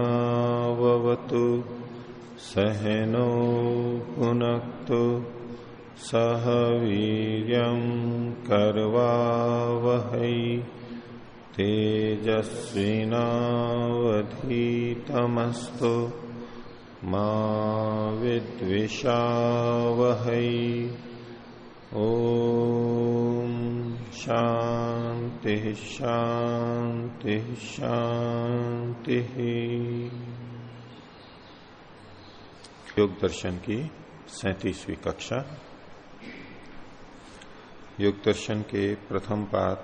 सहनावतु सहनो भुनक्तु सह वीर्यं करवावहै तेजस्विनावधीतमस्तु मा विद्विषावहै। ओम शांति शांति शांति। योग दर्शन की 37वीं कक्षा। योग दर्शन के प्रथम पाद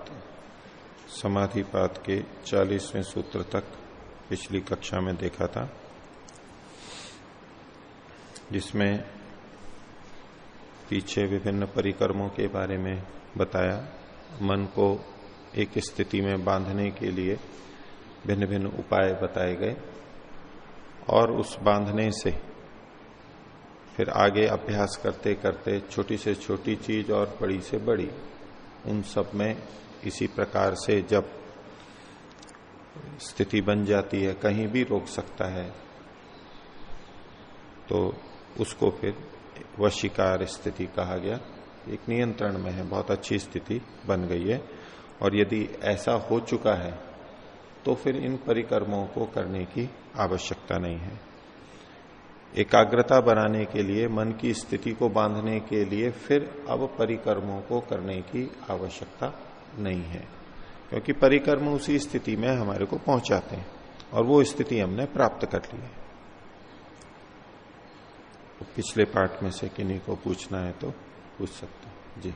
समाधि पाद के 40वें सूत्र तक पिछली कक्षा में देखा था, जिसमें पीछे विभिन्न परिक्रमों के बारे में बताया। मन को एक स्थिति में बांधने के लिए भिन्न भिन्न उपाय बताए गए और उस बांधने से फिर आगे अभ्यास करते करते छोटी से छोटी चीज और बड़ी से बड़ी, उन सब में इसी प्रकार से जब स्थिति बन जाती है, कहीं भी रोक सकता है, तो उसको फिर वशीकार स्थिति कहा गया। एक नियंत्रण में है, बहुत अच्छी स्थिति बन गई है। और यदि ऐसा हो चुका है तो फिर इन परिक्रमों को करने की आवश्यकता नहीं है। एकाग्रता बनाने के लिए, मन की स्थिति को बांधने के लिए फिर अब परिक्रमों को करने की आवश्यकता नहीं है, क्योंकि परिक्रम उसी स्थिति में हमारे को पहुंचाते हैं और वो स्थिति हमने प्राप्त कर ली है। तो पिछले पाठ में से किन्हीं को पूछना है तो पूछ सकते हैं जी।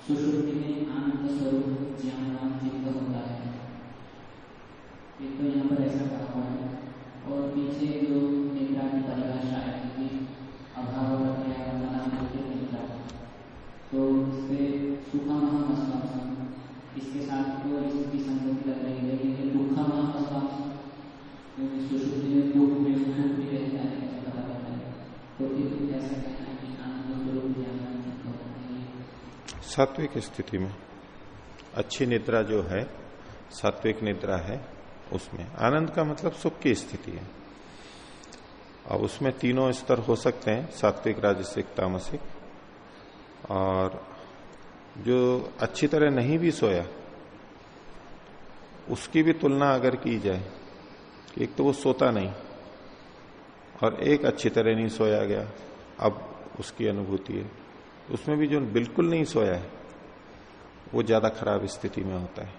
सुषुप्ति में आनंद स्वरूप ज्ञानवान चित्त होता है, एक तो यहाँ पर ऐसा कहा हुआ है। और पीछे जो निद्रा की परिभाषा है कि अभाव निद्रा, तो इससे सुखमहमस्वांसम, इसके साथ तो इसकी संगति लग रही है, लेकिन दुखमहमस्वांसम, क्योंकि सुषुप्ति में दुख में सुख भी रहता है, पता रहता है, तो फिर ऐसा कहना है कि आनंद स्वरूप ज्ञानवान चित्त होता है। सात्विक स्थिति में अच्छी निद्रा जो है, सात्विक निद्रा है, उसमें आनंद का मतलब सुख की स्थिति है। अब उसमें तीनों स्तर हो सकते हैं, सात्विक, राजसिक, तामसिक। और जो अच्छी तरह नहीं भी सोया, उसकी भी तुलना अगर की जाए कि एक तो वो सोता नहीं और एक अच्छी तरह नहीं सोया गया, अब उसकी अनुभूति है। उसमें भी जो बिल्कुल नहीं सोया है वो ज्यादा खराब स्थिति में होता है।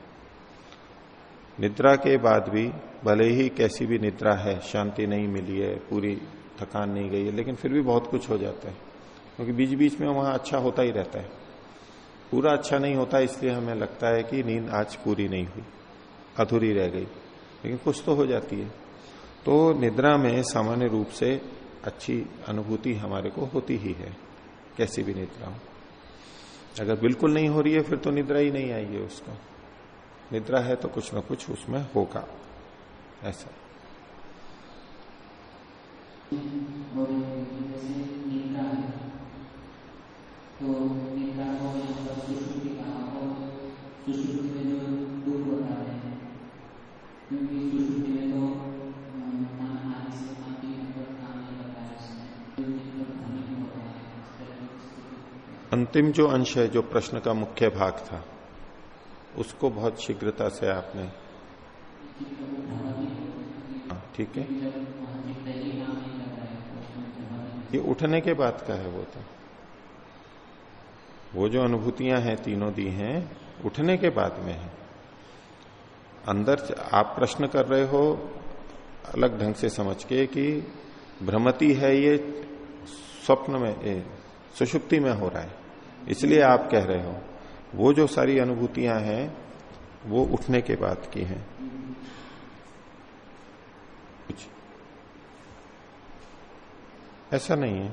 निद्रा के बाद भी भले ही कैसी भी निद्रा है, शांति नहीं मिली है, पूरी थकान नहीं गई है, लेकिन फिर भी बहुत कुछ हो जाता है, क्योंकि बीच बीच में वहां अच्छा होता ही रहता है। पूरा अच्छा नहीं होता, इसलिए हमें लगता है कि नींद आज पूरी नहीं हुई, अधूरी रह गई, लेकिन कुछ तो हो जाती है। तो निद्रा में सामान्य रूप से अच्छी अनुभूति हमारे को होती ही है, कैसी भी निद्रा हो। अगर बिल्कुल नहीं हो रही है फिर तो निद्रा ही नहीं आई है उसको। निद्रा है तो कुछ ना कुछ उसमें होगा, ऐसा। तो निद्रा को यहाँ पर सुषुप्ति कहा, और सुषुप्ति में जो दुख होता है, क्योंकि सुषुप्ति में तो मन आदि से आदि मतलब काम नहीं करता है, इसमें होता है। अंतिम जो अंश है, जो प्रश्न का मुख्य भाग था, उसको बहुत शीघ्रता से आपने, ठीक है, ये उठने के बाद का है वो तो। वो जो अनुभूतियां हैं तीनों दी हैं उठने के बाद में है। अंदर आप प्रश्न कर रहे हो अलग ढंग से समझ के कि भ्रमति है ये स्वप्न में, सुषुप्ति में हो रहा है, इसलिए आप कह रहे हो। वो जो सारी अनुभूतियां हैं वो उठने के बाद की हैं। कुछ ऐसा नहीं है,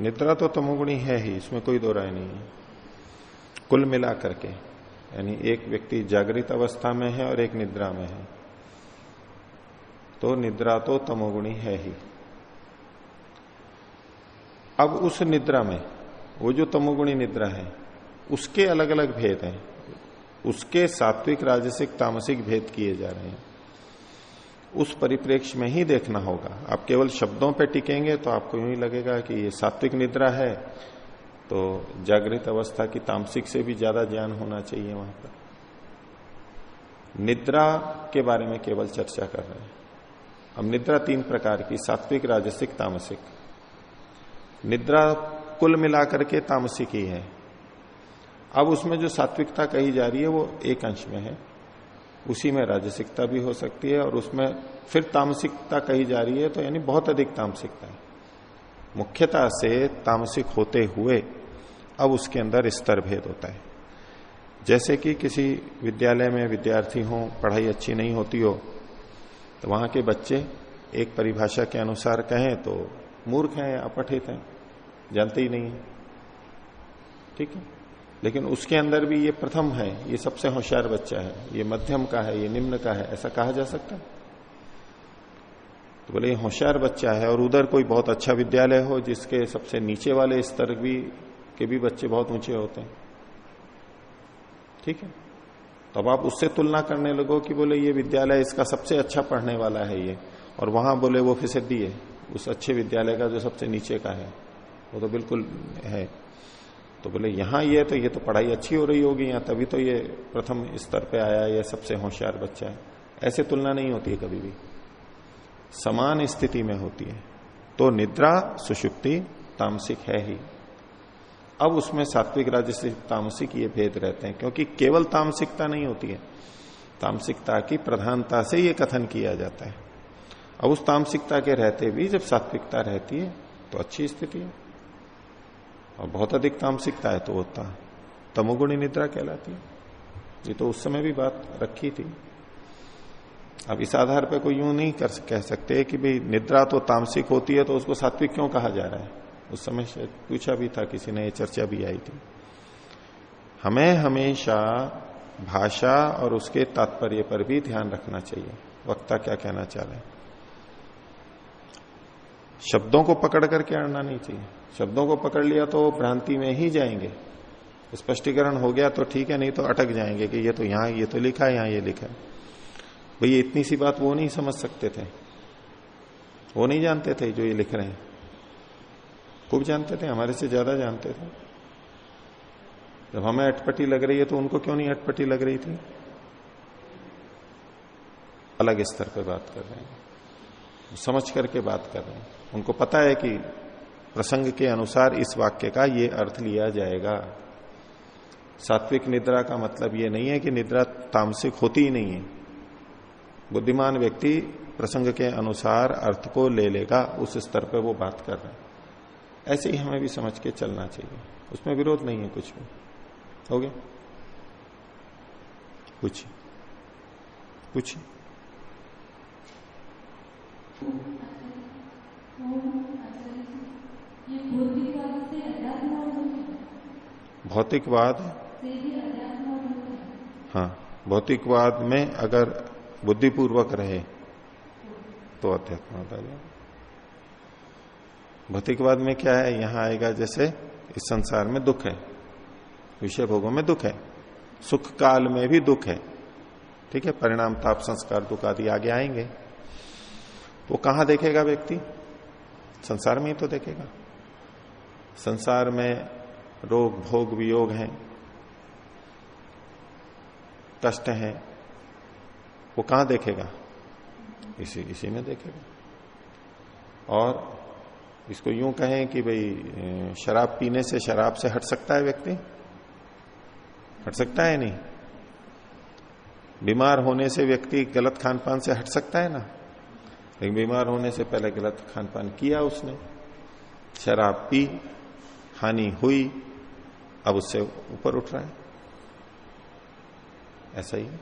निद्रा तो तमोगुणी है ही, इसमें कोई दो राय नहीं है। कुल मिला करके यानी एक व्यक्ति जागृत अवस्था में है और एक निद्रा में है, तो निद्रा तो तमोगुणी है ही। अब उस निद्रा में वो जो तमोगुणी निद्रा है उसके अलग अलग भेद हैं, उसके सात्विक राजसिक तामसिक भेद किए जा रहे हैं। उस परिप्रेक्ष्य में ही देखना होगा। आप केवल शब्दों पे टिकेंगे तो आपको यूं ही लगेगा कि ये सात्विक निद्रा है, तो जागृत अवस्था की तामसिक से भी ज्यादा ज्ञान होना चाहिए वहां पर। निद्रा के बारे में केवल चर्चा कर रहे हैं। अब निद्रा तीन प्रकार की, सात्विक राजसिक तामसिक। निद्रा कुल मिलाकर के तामसिक ही है। अब उसमें जो सात्विकता कही जा रही है वो एक अंश में है, उसी में राजसिकता भी हो सकती है, और उसमें फिर तामसिकता कही जा रही है, तो यानी बहुत अधिक तामसिकता है। मुख्यतः से तामसिक होते हुए अब उसके अंदर स्तर भेद होता है। जैसे कि किसी विद्यालय में विद्यार्थी हो, पढ़ाई अच्छी नहीं होती हो, तो वहां के बच्चे एक परिभाषा के अनुसार कहें तो मूर्ख हैं, अपठित हैं, जानते ही नहीं है, ठीक है। लेकिन उसके अंदर भी ये प्रथम है, ये सबसे होशियार बच्चा है, ये मध्यम का है, ये निम्न का है, ऐसा कहा जा सकता है? तो बोले ये होशियार बच्चा है, और उधर कोई बहुत अच्छा विद्यालय हो जिसके सबसे नीचे वाले स्तर के भी बच्चे बहुत ऊंचे होते हैं, ठीक है। तो अब आप उससे तुलना करने लगो कि बोले ये विद्यालय इसका सबसे अच्छा पढ़ने वाला है ये, और वहां बोले वो फिसड्डी है उस अच्छे विद्यालय का जो सबसे नीचे का है, वो तो बिल्कुल है। तो बोले यहां ये तो पढ़ाई अच्छी हो रही होगी यहाँ, तभी तो ये प्रथम स्तर पे आया, ये सबसे होशियार बच्चा है। ऐसे तुलना नहीं होती है कभी भी, समान स्थिति में होती है। तो निद्रा सुषुप्ति तामसिक है ही। अब उसमें सात्विक राजसिक तामसिक ये भेद रहते हैं, क्योंकि केवल तामसिकता नहीं होती है, तामसिकता की प्रधानता से ये कथन किया जाता है। अब उस तामसिकता के रहते भी जब सात्विकता रहती है तो अच्छी स्थिति है, और बहुत अधिक तामसिकता है तो होता तमोगुणी निद्रा कहलाती है। ये तो उस समय भी बात रखी थी। अब इस आधार पर कोई यूं नहीं कह सकते कि भाई निद्रा तो तामसिक होती है तो उसको सात्विक क्यों कहा जा रहा है। उस समय शायद पूछा भी था किसी ने, ये चर्चा भी आई थी। हमें हमेशा भाषा और उसके तात्पर्य पर भी ध्यान रखना चाहिए, वक्ता क्या कहना चाह रहे हैं। शब्दों को पकड़ करके अड़ना नहीं चाहिए। शब्दों को पकड़ लिया तो भ्रांति में ही जाएंगे। स्पष्टीकरण हो गया तो ठीक है, नहीं तो अटक जाएंगे कि ये तो यहां ये तो लिखा है, यहां ये लिखा है। भाई इतनी सी बात वो नहीं समझ सकते थे, वो नहीं जानते थे जो ये लिख रहे हैं, खूब जानते थे, हमारे से ज्यादा जानते थे। जब हमें अटपटी लग रही है तो उनको क्यों नहीं अटपटी लग रही थी? अलग स्तर पर बात कर रहे हैं, समझ करके बात कर रहे हैं। उनको पता है कि प्रसंग के अनुसार इस वाक्य का ये अर्थ लिया जाएगा। सात्विक निद्रा का मतलब ये नहीं है कि निद्रा तामसिक होती ही नहीं है। बुद्धिमान व्यक्ति प्रसंग के अनुसार अर्थ को ले लेगा, उस स्तर पर वो बात कर रहे हैं। ऐसे ही हमें भी समझ के चलना चाहिए, उसमें विरोध नहीं है कुछ भी। हो गया? पूछिए पूछिए। भौतिकवाद, हाँ, भौतिकवाद में अगर बुद्धिपूर्वक रहे तो अध्यात्म होता है। भौतिकवाद में क्या है, यहां आएगा जैसे इस संसार में दुख है, विषय भोगों में दुख है, सुख काल में भी दुख है, ठीक है, परिणाम ताप संस्कार दुख आदि आगे आएंगे। तो कहां देखेगा व्यक्ति? संसार में ही तो देखेगा। संसार में रोग भोग वियोग हैं, कष्ट हैं, वो कहां देखेगा? इसी में देखेगा। और इसको यूं कहें कि भाई शराब पीने से शराब से हट सकता है व्यक्ति? हट सकता है नहीं? बीमार होने से व्यक्ति गलत खान पान से हट सकता है ना? लेकिन बीमार होने से पहले गलत खान पान किया उसने, शराब पी, हानि हुई, अब उससे ऊपर उठ रहा है। ऐसा ही है।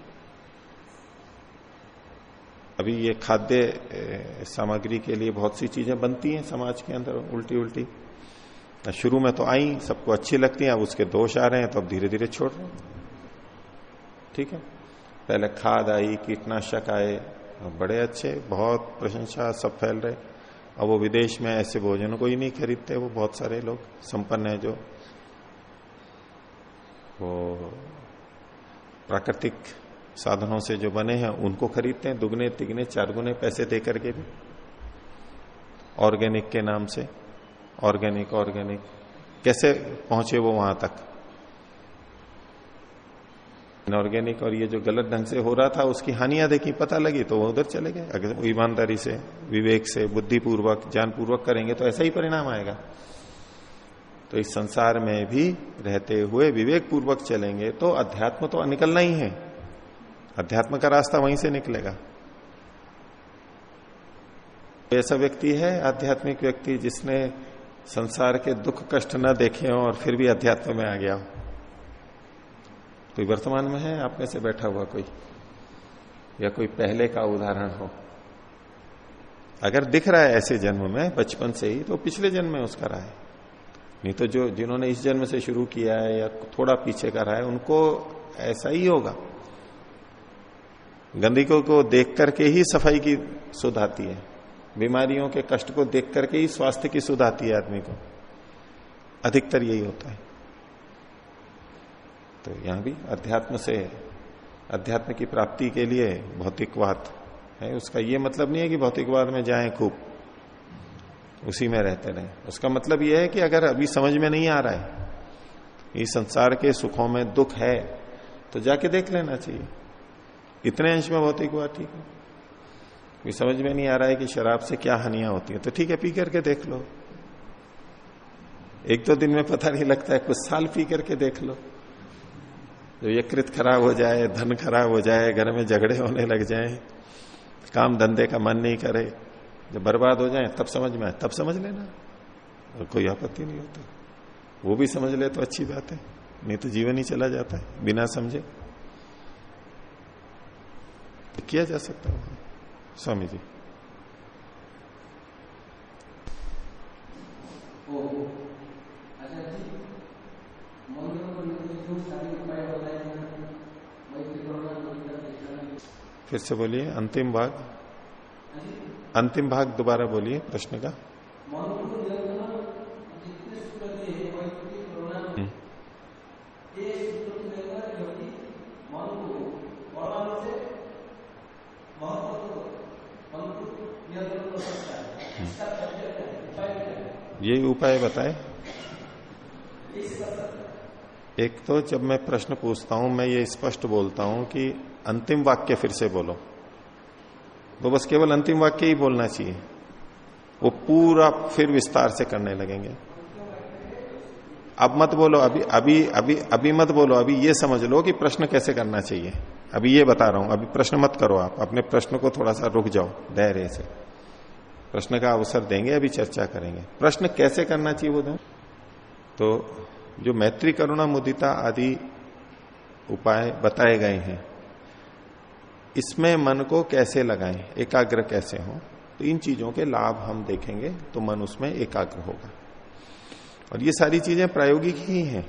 अभी ये खाद्य सामग्री के लिए बहुत सी चीजें बनती हैं समाज के अंदर उल्टी उल्टी। शुरू में तो आई, सबको अच्छी लगती हैं, अब उसके दोष आ रहे हैं तो अब धीरे धीरे छोड़ रहे हैं। ठीक है, पहले खाद आई, कीटनाशक आए, बड़े अच्छे, बहुत प्रशंसा, सब फैल रहे। अब वो विदेश में ऐसे भोजनों को ही नहीं खरीदते, वो बहुत सारे लोग संपन्न है जो वो प्राकृतिक साधनों से जो बने हैं उनको खरीदते हैं, दुगने तिगने चार गुने पैसे दे करके भी, ऑर्गेनिक के नाम से। ऑर्गेनिक ऑर्गेनिक कैसे पहुंचे वो वहां तक? इनऑर्गेनिक और ये जो गलत ढंग से हो रहा था उसकी हानियां देखी, पता लगी तो वो उधर चले गए। अगर ईमानदारी से, विवेक से, बुद्धिपूर्वक, ज्ञानपूर्वक करेंगे तो ऐसा ही परिणाम आएगा। तो इस संसार में भी रहते हुए विवेक पूर्वक चलेंगे तो अध्यात्म तो निकलना ही है, अध्यात्म का रास्ता वहीं से निकलेगा। ऐसा व्यक्ति है आध्यात्मिक व्यक्ति जिसने संसार के दुख कष्ट न देखे हो और फिर भी अध्यात्म में आ गया हो? कोई वर्तमान में है आप में से बैठा हुआ कोई, या कोई पहले का उदाहरण हो? अगर दिख रहा है ऐसे जन्म में बचपन से ही, तो पिछले जन्म में उसका रहा है। नहीं तो जो जिन्होंने इस जन्म से शुरू किया है या थोड़ा पीछे का रहा है उनको ऐसा ही होगा। गंदगी को देख करके ही सफाई की सुध आती है, बीमारियों के कष्ट को देख करके ही स्वास्थ्य की सुध आती है आदमी को, अधिकतर यही होता है। तो यहां भी अध्यात्म से, अध्यात्म की प्राप्ति के लिए भौतिकवाद है, उसका ये मतलब नहीं है कि भौतिकवाद में जाएं खूब, उसी में रहते रहें। उसका मतलब यह है कि अगर अभी समझ में नहीं आ रहा है, इस संसार के सुखों में दुख है, तो जाके देख लेना चाहिए। इतने अंश में भौतिकवाद ठीक है, ये समझ में नहीं आ रहा है कि शराब से क्या हानियां होती है, तो ठीक है पी करके देख लो। एक दो दिन में पता नहीं लगता है, कुछ साल पी करके देख लो। जब यकृत खराब हो जाए, धन खराब हो जाए, घर में झगड़े होने लग जाए, काम धंधे का मन नहीं करे, जब बर्बाद हो जाए तब समझ में आए, तब समझ लेना, और कोई आपत्ति नहीं होती। वो भी समझ ले तो अच्छी बात है, नहीं तो जीवन ही चला जाता है बिना समझे। किया जा सकता है। स्वामी जी फिर से बोलिए, अंतिम भाग दोबारा बोलिए प्रश्न का। ये उपाय बताए। एक तो जब मैं प्रश्न पूछता हूं मैं ये स्पष्ट बोलता हूं कि अंतिम वाक्य फिर से बोलो, तो बस केवल अंतिम वाक्य ही बोलना चाहिए, वो पूरा फिर विस्तार से करने लगेंगे। अब मत बोलो, अभी मत बोलो, अभी ये समझ लो कि प्रश्न कैसे करना चाहिए। अभी ये बता रहा हूं, अभी प्रश्न मत करो, आप अपने प्रश्न को थोड़ा सा रुक जाओ, धैर्य से प्रश्न का अवसर देंगे, अभी चर्चा करेंगे। प्रश्न कैसे करना चाहिए वो दो, तो जो मैत्री करुणा मुदिता आदि उपाय बताए गए हैं, इसमें मन को कैसे लगाएं, एकाग्र कैसे हो, तो इन चीजों के लाभ हम देखेंगे तो मन उसमें एकाग्र होगा। और ये सारी चीजें प्रायोगिक ही हैं।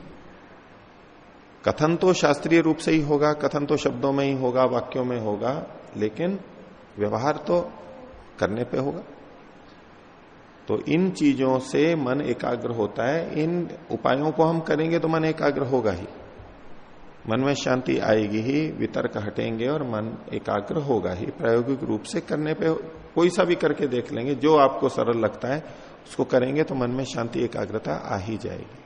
कथन तो शास्त्रीय रूप से ही होगा, कथन तो शब्दों में ही होगा, वाक्यों में होगा, लेकिन व्यवहार तो करने पे होगा। तो इन चीजों से मन एकाग्र होता है। इन उपायों को हम करेंगे तो मन एकाग्र होगा ही, मन में शांति आएगी ही, वितर्क हटेंगे और मन एकाग्र होगा ही। प्रायोगिक रूप से करने पे कोई सा भी करके देख लेंगे, जो आपको सरल लगता है उसको करेंगे तो मन में शांति एकाग्रता आ ही जाएगी।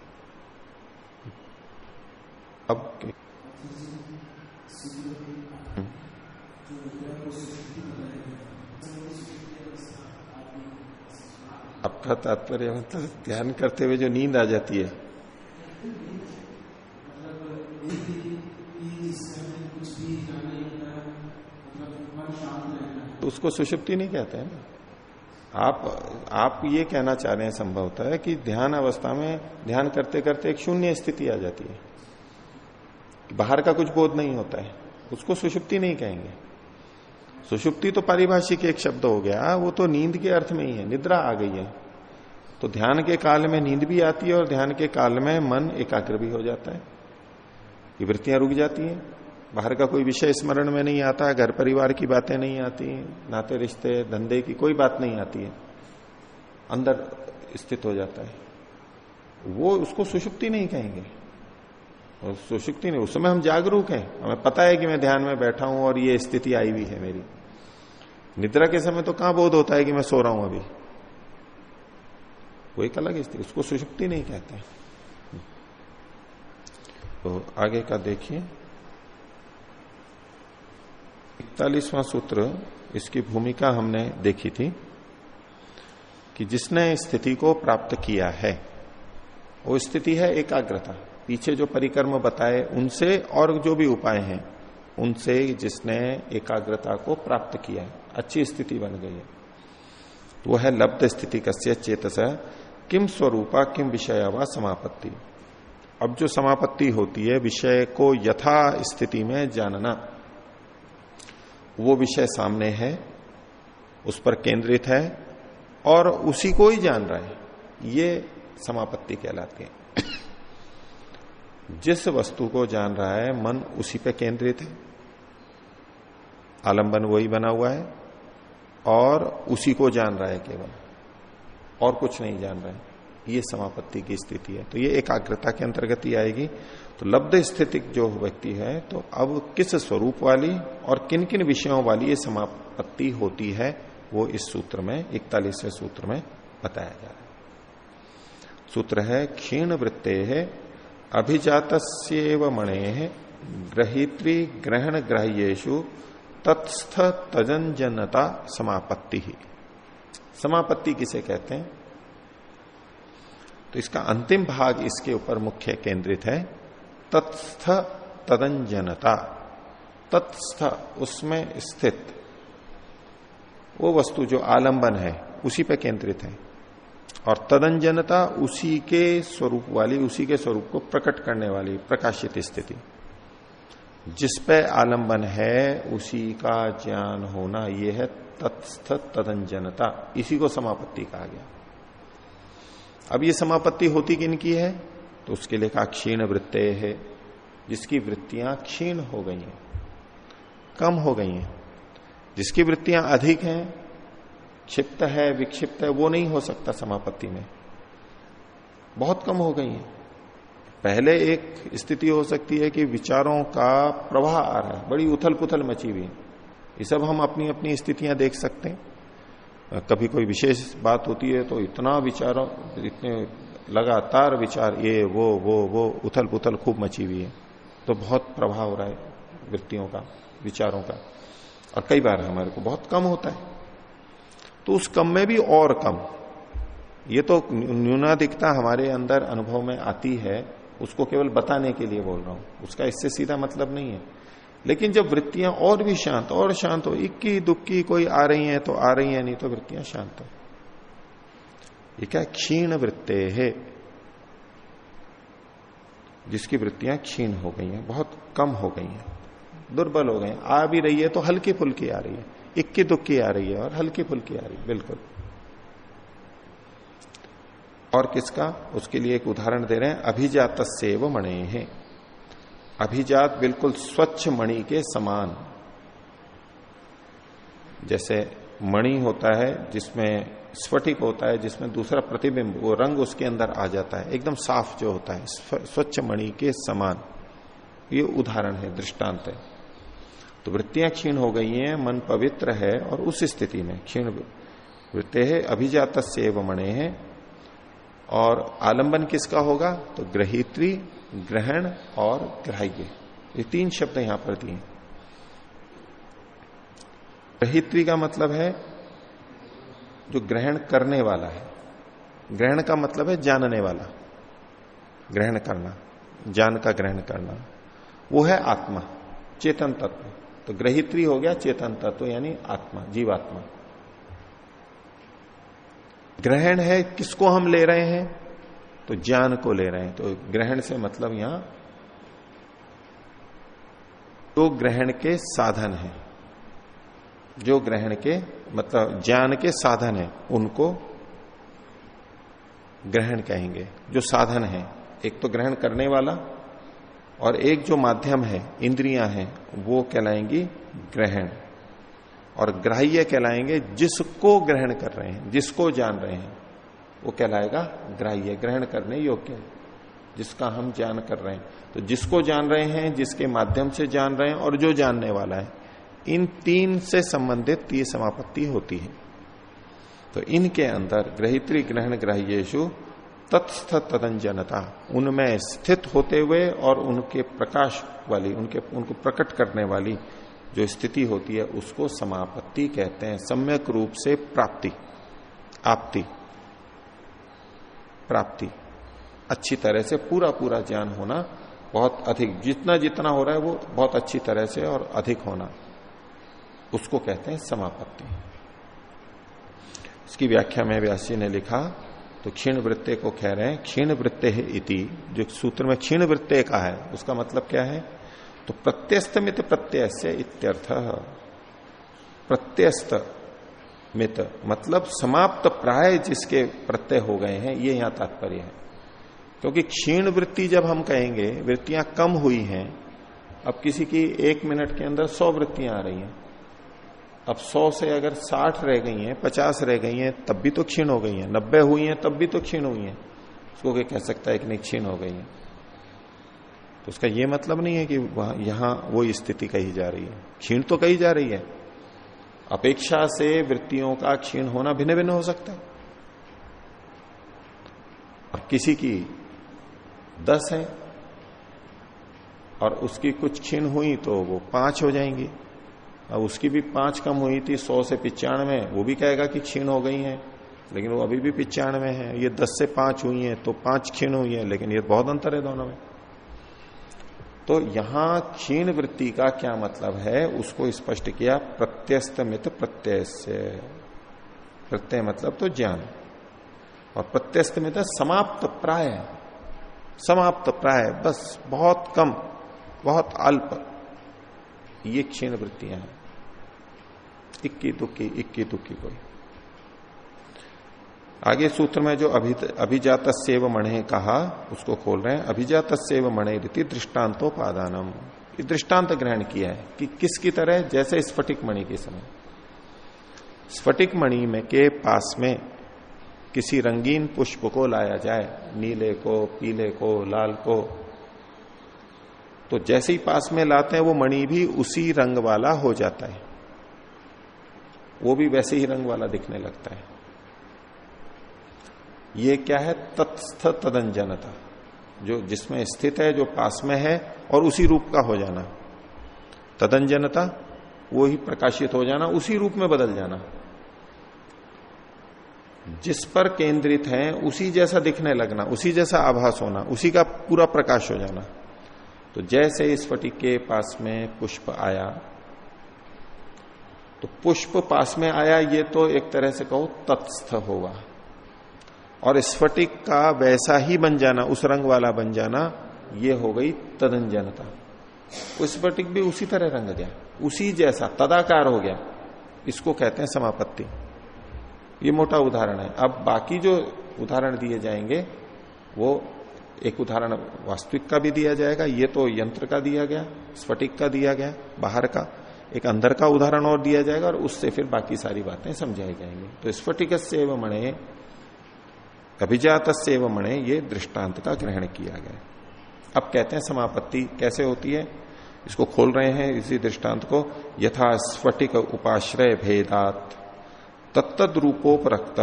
अब आपका तात्पर्य मतलब ध्यान करते हुए जो नींद आ जाती है, तो उसको सुषुप्ति नहीं कहते हैं ना। आप ये कहना चाह रहे हैं संभवतः है कि ध्यान अवस्था में ध्यान करते करते एक शून्य स्थिति आ जाती है, बाहर का कुछ बोध नहीं होता है, उसको सुषुप्ति नहीं कहेंगे। सुषुप्ति तो पारिभाषिक एक शब्द हो गया, वो तो नींद के अर्थ में ही है, निद्रा आ गई है। तो ध्यान के काल में नींद भी आती है और ध्यान के काल में मन एकाग्र भी हो जाता है, ये वृत्तियां रुक जाती हैं, बाहर का कोई विषय स्मरण में नहीं आता, घर परिवार की बातें नहीं आती, नाते रिश्ते धंधे की कोई बात नहीं आती है, अंदर स्थित हो जाता है, वो उसको सुषुप्ति नहीं कहेंगे। और सुषुप्ति नहीं, उस समय हम जागरूक हैं, हमें पता है कि मैं ध्यान में बैठा हूं और ये स्थिति आई हुई है मेरी। निद्रा के समय तो कहां बोध होता है कि मैं सो रहा हूं अभी, वो एक अलग स्थिति, उसको सुषुप्ति नहीं कहते हैं। तो आगे का देखिए 41वां सूत्र, इसकी भूमिका हमने देखी थी कि जिसने स्थिति को प्राप्त किया है वो स्थिति है एकाग्रता। पीछे जो परिक्रम बताए उनसे और जो भी उपाय हैं उनसे जिसने एकाग्रता को प्राप्त किया है, अच्छी स्थिति बन गई है, तो वो है लब्ध स्थिति कस्य चेतस किम स्वरूपा किम विषय व समापत्ति। अब जो समापत्ति होती है विषय को यथा स्थिति में जानना, वो विषय सामने है, उस पर केंद्रित है और उसी को ही जान रहा है, ये समापत्ति कहलाती है। जिस वस्तु को जान रहा है मन उसी पे केंद्रित है, आलंबन वही बना हुआ है और उसी को जान रहा है केवल, और कुछ नहीं जान रहा है, ये समापत्ति की स्थिति है। तो ये एकाग्रता के अंतर्गत ही आएगी। तो लब्ध स्थितिक जो व्यक्ति है, तो अब किस स्वरूप वाली और किन किन विषयों वाली ये समापत्ति होती है, वो इस सूत्र में 41वें सूत्र में बताया जा रहा है। सूत्र है क्षीण वृत्ते है अभिजातस्येव मणेः ग्रहीत्री ग्रहण ग्राह्येषु तत्स्थ तजंजनता समापत्ति ही। समापत्ति किसे कहते हैं, तो इसका अंतिम भाग इसके ऊपर मुख्य केंद्रित है। तत्स्थ तदंजनता, तत्स्थ उसमें स्थित वो वस्तु जो आलंबन है उसी पे केंद्रित है, और तदंजनता उसी के स्वरूप वाली, उसी के स्वरूप को प्रकट करने वाली प्रकाशित स्थिति, जिस पे आलंबन है उसी का ज्ञान होना, यह है तत्स्थ तदंजनता, इसी को समापत्ति कहा गया। अब ये समापत्ति होती किनकी है, तो उसके लिए कहा क्षीण वृत्ते है, जिसकी वृत्तियां क्षीण हो गई हैं, कम हो गई हैं। जिसकी वृत्तियां अधिक हैं, क्षिप्त है विक्षिप्त है, वो नहीं हो सकता समापत्ति में, बहुत कम हो गई हैं। पहले एक स्थिति हो सकती है कि विचारों का प्रवाह आ रहा है, बड़ी उथल पुथल मची हुई, ये सब हम अपनी अपनी स्थितियां देख सकते हैं। कभी कोई विशेष बात होती है तो इतना विचारों, इतने लगातार विचार, ये वो उथल पुथल खूब मची हुई है, तो बहुत प्रभाव हो रहा है वृत्तियों का, विचारों का। और कई बार हमारे को बहुत कम होता है, तो उस कम में भी और कम, ये तो न्यूनाधिकता हमारे अंदर अनुभव में आती है, उसको केवल बताने के लिए बोल रहा हूं, उसका इससे सीधा मतलब नहीं है। लेकिन जब वृत्तियां और भी शांत और शांत हो, इक्की दुक्की कोई आ रही हैं तो आ रही हैं, नहीं तो वृत्तियां शांत हो, ये क्या क्षीण वृत्ते है, जिसकी वृत्तियां क्षीण हो गई हैं, बहुत कम हो गई हैं, दुर्बल हो गए, आ भी रही है तो हल्की फुल्की आ रही है, इक्की दुक्की आ रही है और हल्की फुल्की आ रही है, बिल्कुल। और किसका, उसके लिए एक उदाहरण दे रहे हैं, अभिजातस्येव मणेः। अभिजात बिल्कुल स्वच्छ मणि के समान, जैसे मणि होता है जिसमें स्फटिक होता है, जिसमें दूसरा प्रतिबिंब, वो रंग उसके अंदर आ जाता है, एकदम साफ जो होता है, स्वच्छ मणि के समान, ये उदाहरण है, दृष्टांत है। तो वृत्तियां क्षीण हो गई हैं, मन पवित्र है, और उस स्थिति में क्षीण वृत्ते है अभिजातस्येव मणेः। और आलंबन किसका होगा, तो ग्रहीत्री, ग्रहण और ग्राह्य, ये तीन शब्द यहां पर दिए। ग्रहीत्री का मतलब है जो ग्रहण करने वाला है, ग्रहण का मतलब है जानने वाला, ग्रहण करना, जान का ग्रहण करना, वो है आत्मा, चेतन तत्व। तो ग्रहित्री हो गया चेतन तत्व यानी आत्मा, जीवात्मा। ग्रहण है किसको हम ले रहे हैं, तो ज्ञान को ले रहे हैं। तो ग्रहण से मतलब यहां तो ग्रहण के साधन है, जो ग्रहण के मतलब ज्ञान के साधन है उनको ग्रहण कहेंगे। जो साधन है, एक तो ग्रहण करने वाला और एक जो माध्यम है, इंद्रियां हैं, वो कहलाएंगी ग्रहण। और ग्राह्य कहलाएंगे जिसको ग्रहण कर रहे हैं, जिसको जान रहे हैं, वो कहलाएगा ग्राह्य, ग्रहण करने योग्य, जिसका हम ज्ञान कर रहे हैं। तो जिसको जान रहे हैं, जिसके माध्यम से जान रहे हैं और जो जानने वाला है, इन तीन से संबंधित ये समापत्ति होती है। तो इनके अंदर ग्रहित्री ग्रहण ग्राह्येषु तत्स्थ तदंजनता, उनमें स्थित होते हुए और उनके प्रकाश वाली, उनको प्रकट करने वाली जो स्थिति होती है उसको समापत्ति कहते हैं। सम्यक रूप से प्राप्ति, आपति, प्राप्ति, अच्छी तरह से पूरा पूरा ज्ञान होना, बहुत अधिक, जितना जितना हो रहा है वो बहुत अच्छी तरह से और अधिक होना, उसको कहते हैं समापत्ति। इसकी व्याख्या में व्यास जी ने लिखा, तो क्षीण वृत्ते को कह रहे हैं क्षीण वृत्ते है इति, जो सूत्र में क्षीण वृत्ते का है उसका मतलब क्या है, तो प्रत्यस्तमित प्रत्ययस्य इत्यर्थ। प्रत्यस्त मित मतलब समाप्त प्राय जिसके प्रत्यय हो गए हैं, ये यहां तात्पर्य है। क्योंकि क्षीण वृत्ति जब हम कहेंगे, वृत्तियां कम हुई हैं, अब किसी की 1 मिनट के अंदर 100 वृत्तियां आ रही हैं, अब 100 से अगर 60 रह गई हैं, 50 रह गई हैं, तब भी तो क्षीण हो गई हैं, 90 हुई हैं तब भी तो क्षीण हुई हैं, उसको क्या कह सकता है कि नहीं क्षीण हो गई है। तो उसका ये मतलब नहीं है कि यहां वो स्थिति कही जा रही है, क्षीण तो कही जा रही है। अपेक्षा से वृत्तियों का क्षीण होना भिन्न भिन्न हो सकता है। अब किसी की 10 है और उसकी कुछ क्षीण हुई तो वो 5 हो जाएंगी, अब उसकी भी 5 कम हुई थी 100 से 95, वो भी कहेगा कि क्षीण हो गई है, लेकिन वो अभी भी 95 है। ये 10 से 5 हुई है तो 5 क्षीण हुई है, लेकिन ये बहुत अंतर है दोनों में। तो यहां क्षीण वृत्ति का क्या मतलब है, उसको स्पष्ट किया प्रत्यस्तमित प्रत्यय से। प्रत्यय मतलब तो ज्ञान, और प्रत्यस्तमित समाप्त प्राय, समाप्त प्राय, बस बहुत कम, बहुत अल्प, ये क्षीण वृत्तियां हैं। इक्की दुक्की कोई। आगे सूत्र में जो अभिजातस्यैव मणे कहा उसको खोल रहे हैं। अभिजातस्यैव मणे रीति दृष्टांतोपादानम, ये दृष्टांत ग्रहण किया है कि किसकी तरह, जैसे स्फटिक मणि के समय, स्फटिक मणि में के पास में किसी रंगीन पुष्प को लाया जाए, नीले को, पीले को, लाल को, तो जैसे ही पास में लाते हैं वो मणि भी उसी रंग वाला हो जाता है, वो भी वैसे ही रंग वाला दिखने लगता है। ये क्या है, तत्स्थ तदंजनता, जो जिसमें स्थित है, जो पास में है और उसी रूप का हो जाना। तदंजनता वो ही प्रकाशित हो जाना, उसी रूप में बदल जाना, जिस पर केंद्रित है उसी जैसा दिखने लगना, उसी जैसा आभास होना, उसी का पूरा प्रकाश हो जाना। तो जैसे इस स्फटिक के पास में पुष्प आया, तो पुष्प पास में आया, ये तो एक तरह से कहो तत्स्थ होगा, और स्फटिक का वैसा ही बन जाना, उस रंग वाला बन जाना, ये हो गई तदंजनता। उस स्फटिक भी उसी तरह रंग गया, उसी जैसा तदाकार हो गया, इसको कहते हैं समापत्ति। ये मोटा उदाहरण है। अब बाकी जो उदाहरण दिए जाएंगे वो एक उदाहरण वास्तविक का भी दिया जाएगा, ये तो यंत्र का दिया गया, स्फटिक का दिया गया बाहर का, एक अंदर का उदाहरण और दिया जाएगा और उससे फिर बाकी सारी बातें समझाई जाएंगी। तो स्फटिकस्य एव मणे, अभिजातस्य एव मणे, ये दृष्टांत का ग्रहण किया गया। अब कहते हैं समापत्ति कैसे होती है, इसको खोल रहे हैं इसी दृष्टांत को। यथा स्फटिक उपाश्रय भेदात तत्तद रूपोपरक्त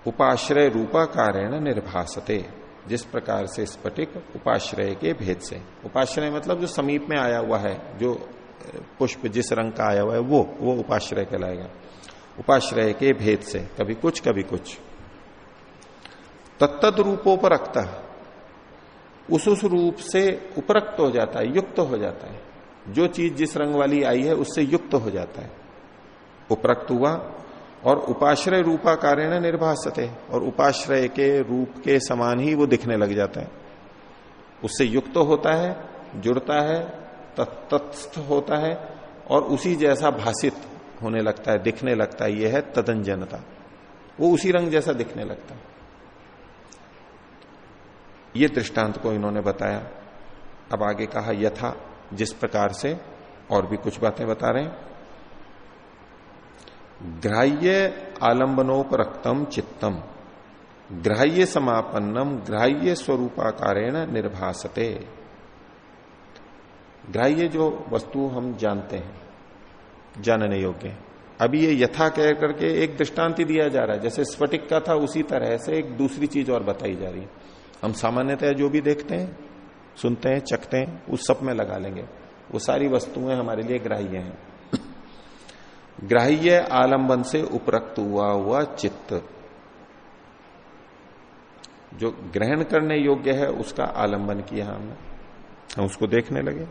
उपाश्रय रूपाकारेण निर्भासते, जिस प्रकार से स्फटिक उपाश्रय के भेद से, उपाश्रय मतलब जो समीप में आया हुआ है, जो पुष्प जिस रंग का आया हुआ है वो उपाश्रय कहलाएगा। उपाश्रय के भेद से, कभी कुछ कभी कुछ, तत्तद रूपोपरक्त, उस रूप से उपरक्त हो जाता है, युक्त हो जाता है। जो चीज जिस रंग वाली आई है उससे युक्त हो जाता है, उपरक्त हुआ। और उपाश्रय रूपाकारेण निर्भासते, और उपाश्रय के रूप के समान ही वो दिखने लग जाता है, उससे युक्त होता है, जुड़ता है, तत्स्थ होता है और उसी जैसा भाषित होने लगता है, दिखने लगता है। यह है तदंजनता, वो उसी रंग जैसा दिखने लगता है। ये दृष्टांत को इन्होंने बताया। अब आगे कहा यथा, जिस प्रकार से, और भी कुछ बातें बता रहे हैं। ग्राह्य आलंबनोपरक्तम चित्तम ग्राह्य समापन्नम ग्राह्य स्वरूपाकारेण निर्भासते। ग्राह्य जो वस्तु हम जानते हैं, जानने योग्य, अभी ये यथा कह करके एक दृष्टांत दिया जा रहा है। जैसे स्फटिक का था उसी तरह से एक दूसरी चीज और बताई जा रही है। हम सामान्यतः जो भी देखते हैं, सुनते हैं, चखते हैं, उस सब में लगा लेंगे। वो सारी वस्तुएं हमारे लिए ग्राह्य हैं। ग्राह्य आलंबन से उपरक्त हुआ चित्त, जो ग्रहण करने योग्य है उसका आलंबन किया हमने, हम उसको देखने लगे।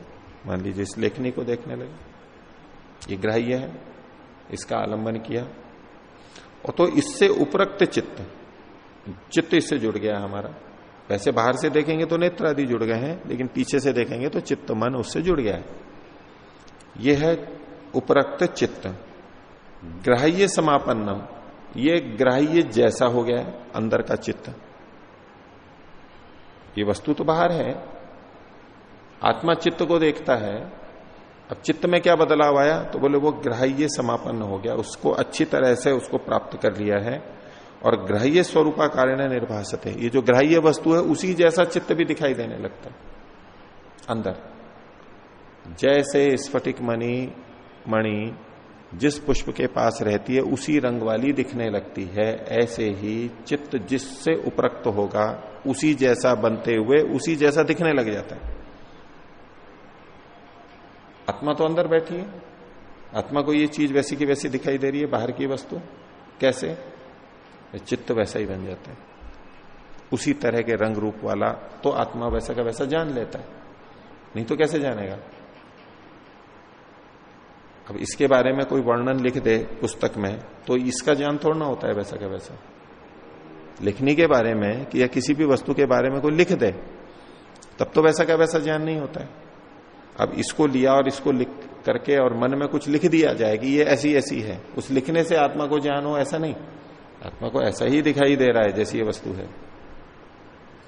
मान लीजिए इस लेखनी को देखने लगे, ये ग्राह्य है, इसका आलंबन किया। और तो इससे उपरक्त चित्त इससे जुड़ गया हमारा। वैसे बाहर से देखेंगे तो नेत्र आदि जुड़ गए हैं, लेकिन पीछे से देखेंगे तो चित्त मन उससे जुड़ गया है। यह है उपरक्त चित्त। ग्राह्य समापन्नम, ये ग्राह्य जैसा हो गया है अंदर का चित्त। ये वस्तु तो बाहर है, आत्मा चित्त को देखता है। अब चित्त में क्या बदलाव आया, तो बोले वो ग्राह्य समापन्न हो गया, उसको अच्छी तरह से उसको प्राप्त कर लिया है। और ग्राह्य स्वरूपाकारेण निर्भासते, ये जो ग्राह्य वस्तु है उसी जैसा चित्त भी दिखाई देने लगता है अंदर। जैसे स्फटिक मणि जिस पुष्प के पास रहती है उसी रंग वाली दिखने लगती है, ऐसे ही चित्त जिससे उपरक्त होगा उसी जैसा बनते हुए उसी जैसा दिखने लग जाता है। आत्मा तो अंदर बैठी है, आत्मा को ये चीज वैसी की वैसी दिखाई दे रही है, बाहर की वस्तु कैसे, चित्त वैसा ही बन जाता है। उसी तरह के रंग रूप वाला तो आत्मा वैसा का वैसा जान लेता है, नहीं तो कैसे जानेगा। अब इसके बारे में कोई वर्णन लिख दे पुस्तक में तो इसका ज्ञान थोड़ा ना होता है वैसा का वैसा। लिखने के बारे में कि या किसी भी वस्तु के बारे में कोई लिख दे तब तो वैसा का वैसा ज्ञान नहीं होता है। अब इसको लिया और इसको लिख करके और मन में कुछ लिख दिया जाए कि ये ऐसी ऐसी है, उस लिखने से आत्मा को ज्ञान हो, ऐसा नहीं। आत्मा को ऐसा ही दिखाई दे रहा है जैसी ये वस्तु है,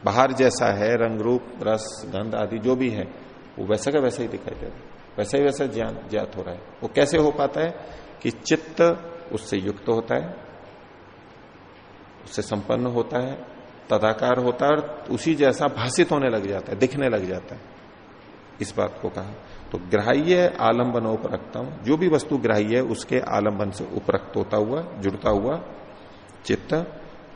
बाहर जैसा है, रंग रूप रस गंध आदि जो भी है वो वैसा का वैसा ही दिखाई दे रहा है, वैसा ही वैसा ज्ञात हो रहा है। वो कैसे हो पाता है कि चित्त उससे युक्त होता है, उससे संपन्न होता है, तदाकार होता है और उसी जैसा भाषित होने लग जाता है, दिखने लग जाता है। इस बात को कहा। तो ग्राह्य आलंबनोपरक्तम, जो भी वस्तु ग्राह्य है उसके आलंबन से उपरक्त होता हुआ, जुड़ता हुआ चित्त।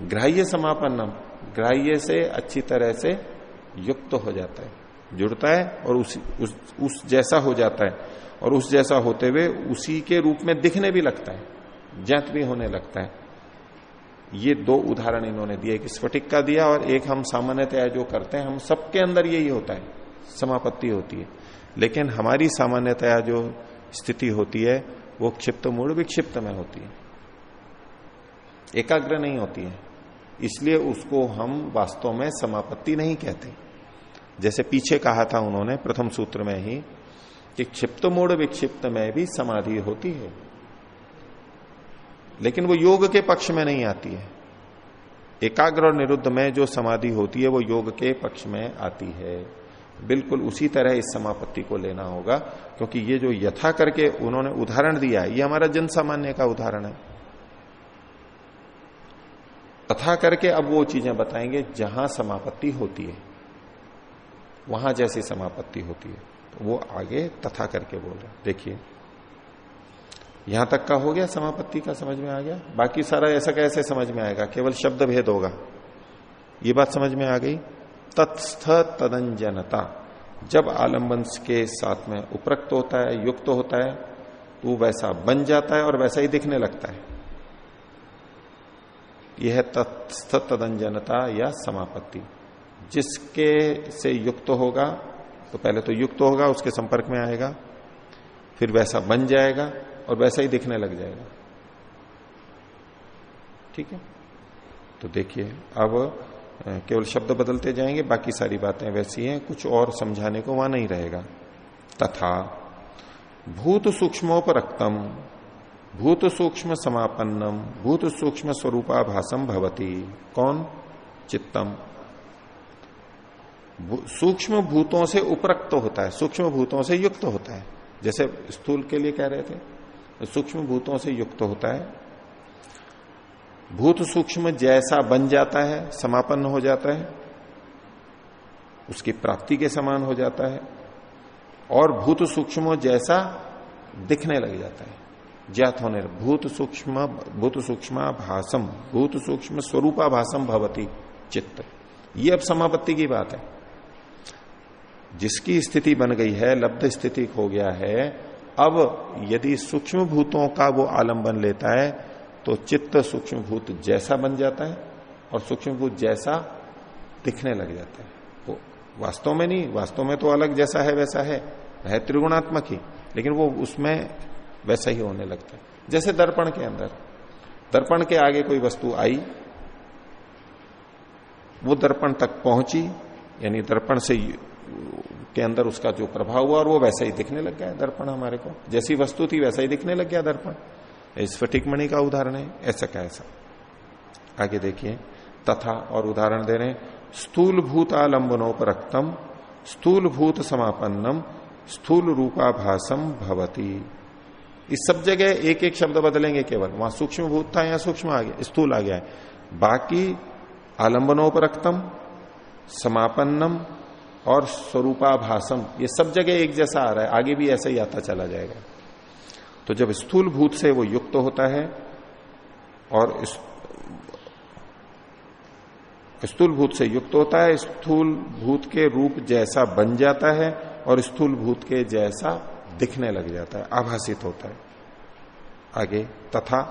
ग्राह्य समापन्नम, ग्राह्य से अच्छी तरह से युक्त हो जाता है, जुड़ता है और उस जैसा हो जाता है, और उस जैसा होते हुए उसी के रूप में दिखने भी लगता है, ज्ञात भी होने लगता है। ये दो उदाहरण इन्होंने दिए, कि स्फटिक का दिया और एक हम सामान्यतया जो करते हैं, हम सबके अंदर यही होता है, समापत्ति होती है। लेकिन हमारी सामान्यतया जो स्थिति होती है वो क्षिप्त मूढ़ विक्षिप्त में होती है, एकाग्र नहीं होती है। इसलिए उसको हम वास्तव में समापत्ति नहीं कहते। जैसे पीछे कहा था उन्होंने प्रथम सूत्र में ही कि क्षिप्त मूढ़ विक्षिप्त में भी समाधि होती है, लेकिन वो योग के पक्ष में नहीं आती है। एकाग्र और निरुद्ध में जो समाधि होती है वो योग के पक्ष में आती है। बिल्कुल उसी तरह इस समापत्ति को लेना होगा, क्योंकि ये जो यथा करके उन्होंने उदाहरण दिया है ये हमारा जन सामान्य का उदाहरण है। तथा करके अब वो चीजें बताएंगे जहां समापत्ति होती है, वहां जैसी समापत्ति होती है, तो वो आगे तथा करके बोल रहे। देखिए यहां तक का हो गया, समापत्ति का समझ में आ गया। बाकी सारा ऐसा कैसे समझ में आएगा, केवल शब्द भेद होगा, ये बात समझ में आ गई। तत्स्थ तदंजनता, जब आलंबन के साथ में उपरक्त होता है, युक्त होता है, तो वैसा बन जाता है और वैसा ही दिखने लगता है। यह तत्स्थ तदंजनता या समापत्ति। जिसके से युक्त होगा, तो पहले तो युक्त होगा, उसके संपर्क में आएगा, फिर वैसा बन जाएगा और वैसा ही दिखने लग जाएगा। ठीक है, तो देखिए अब केवल शब्द बदलते जाएंगे, बाकी सारी बातें वैसी हैं, कुछ और समझाने को वहां नहीं रहेगा। तथा भूत सूक्ष्मोपरक्तम भूत सूक्ष्म समापन्नम भूत सूक्ष्म स्वरूपाभासम भवति। कौन? चित्तम। सूक्ष्म भूतों से उपरक्त होता है, सूक्ष्म भूतों से युक्त होता है। जैसे स्थूल के लिए कह रहे थे, सूक्ष्म भूतों से युक्त होता है। भूत सूक्ष्म जैसा बन जाता है, समापन्न हो जाता है, उसकी प्राप्ति के समान हो जाता है, और भूत सूक्ष्म जैसा दिखने लग जाता है, ज्ञात होने। भूत सूक्ष्म भासम भूत सूक्ष्म स्वरूपाभासम भवति चित्त। ये अब समापत्ति की बात है। जिसकी स्थिति बन गई है, लब्ध स्थिति हो गया है, अब यदि सूक्ष्म भूतों का वो आलंबन लेता है तो चित्त सूक्ष्म भूत जैसा बन जाता है और सूक्ष्म भूत जैसा दिखने लग जाता है। वो वास्तव में नहीं, वास्तव में तो अलग जैसा है वैसा है त्रिगुणात्मक ही, लेकिन वो उसमें वैसा ही होने लगता है। जैसे दर्पण के अंदर, दर्पण के आगे कोई वस्तु आई, वो दर्पण तक पहुंची, यानी दर्पण से के अंदर उसका जो प्रभाव हुआ और वो वैसा ही दिखने लग गया दर्पण। हमारे को जैसी वस्तु थी वैसा ही दिखने लग गया दर्पण। स्फटिक मणि का उदाहरण है, ऐसा का ऐसा। आगे देखिए, तथा और उदाहरण दे रहे हैं, स्थूल भूतालंबनोपरक्तम स्थूल भूत समापन्नम स्थूल रूपाभासम भवति। इस सब जगह एक एक शब्द बदलेंगे, केवल वहां सूक्ष्म भूत था, यहां सूक्ष्म आ गया, स्थूल आ गया है। बाकी आलंबनोपरक्तम, समापन्नम और स्वरूपाभासम, ये सब जगह एक जैसा आ रहा है, आगे भी ऐसा ही आता चला जाएगा। तो जब स्थूल भूत से वो युक्त होता है और स्थूल भूत से युक्त होता है, स्थूल भूत के रूप जैसा बन जाता है और स्थूल भूत के जैसा दिखने लग जाता है, आभासित होता है। आगे, तथा